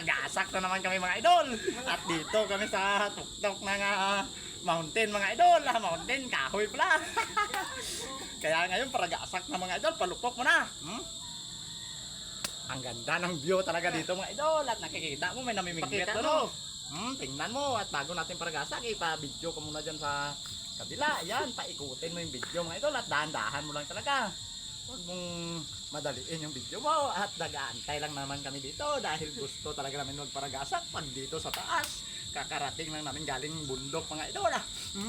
Paragasak na naman kami mga idol. At dito kami sa tuktok ng mountain mga idol. Mountain, kahoy pala. Kaya ngayon paragasak na mga idol. Palupok mo na. Ang ganda ng view talaga dito mga idol. At nakikita mo may namimingwit doon. Tingnan mo. At bago natin paragasak, ipa-video ko muna dyan sa kabila. Ayan, paikutin mo yung video mga idol. At dahan-dahan mo lang talaga. Huwag mong madaliin yung video mo. At nag-aantay lang naman kami dito dahil gusto talaga namin magparagasak pag dito sa taas. Kakarating lang namin galing bundok mga idol.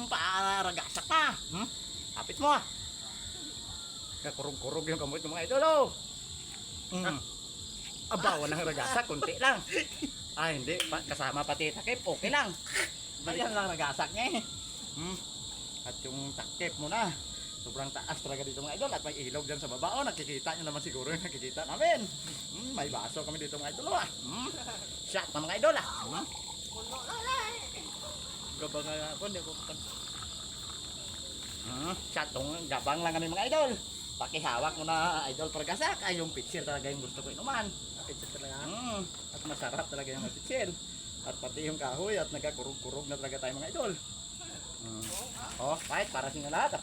Paragasak na. Kapit mo. Kakurog-kurog yung kamot ng mga idol. Aba, walang ragasak, kunti lang. Hindi, kasama pati takip, okay lang. Ayan lang ragasak niya At yung takip mo na, sobrang taas talaga dito mga idol. At may ilog dyan sa baba. Nakikita nyo naman siguro yung nakikita namin. May baso kami dito mga idol. Shot na mga idol. Gabang ako, hindi ko Shot tong gabang lang kami mga idol. Pakihawak mo na idol paragasak. Ay yung pitsil talaga yung gusto ko inuman. pitsit talaga. At masarap talaga yung pitsil. At pati yung kahoy at nagkakurog-kurog na talaga tayo mga idol. Kahit para sa lahat.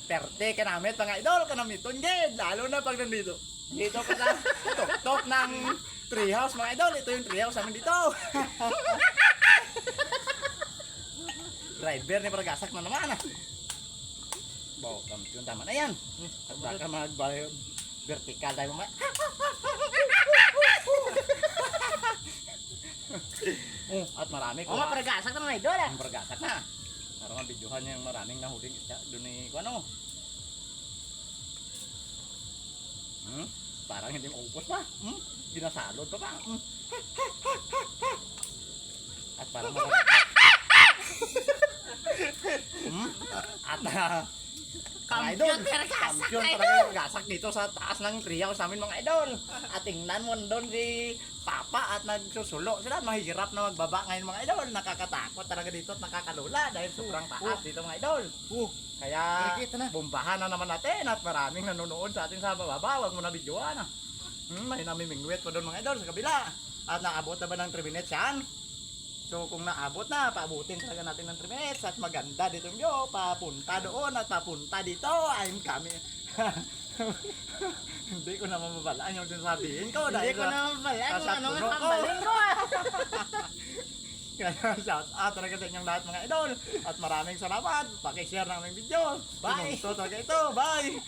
Perte ka namin mga idol, kanamiton gid, lalo na pag nandito. Dito pa sa tuktok ng treehouse mga idol, ito yung treehouse namin dito. Driver ni paragasak na naman. Bawa kampiyon, tama na yan. At baka mag-vertical tayo mamaya. At marami ko. Paragasak na mga idol. Ang paragasak na. Para mabidyohan niya yung maraming nahuling isda doon ni ano. Parang hindi maubos pa. Ginasalod pa pa. At parang Kampiyon talaga yung gasak dito sa taas ng treehouse namin mga idol. At tingnan mo doon si Papa at nagsusulo sila. Mahirap na magbaba ngayon mga idol. Nakakatakot talaga dito at nakakalula dahil sobrang taas dito mga idol. Kaya bombahan na naman natin at maraming nanonood sa atin sa bababa. Huwag mo na videoan. May namimingwit pa doon mga idol sa kabila. At naabot na ba ng 3 minutes yan? So kung naabot na, paabutin talaga natin ng 3 minutes at maganda dito yung view. Papunta doon at papunta dito. I'm coming. Hindi ko na mamabalaan yung sinasabihin ko. Hindi ko na mabalaan kung ano nga pambalin ko. Kaya shout out talaga sa inyong lahat mga idol. At maraming salamat. Pakishare ng aming video. Bye! Talaga ito. Bye!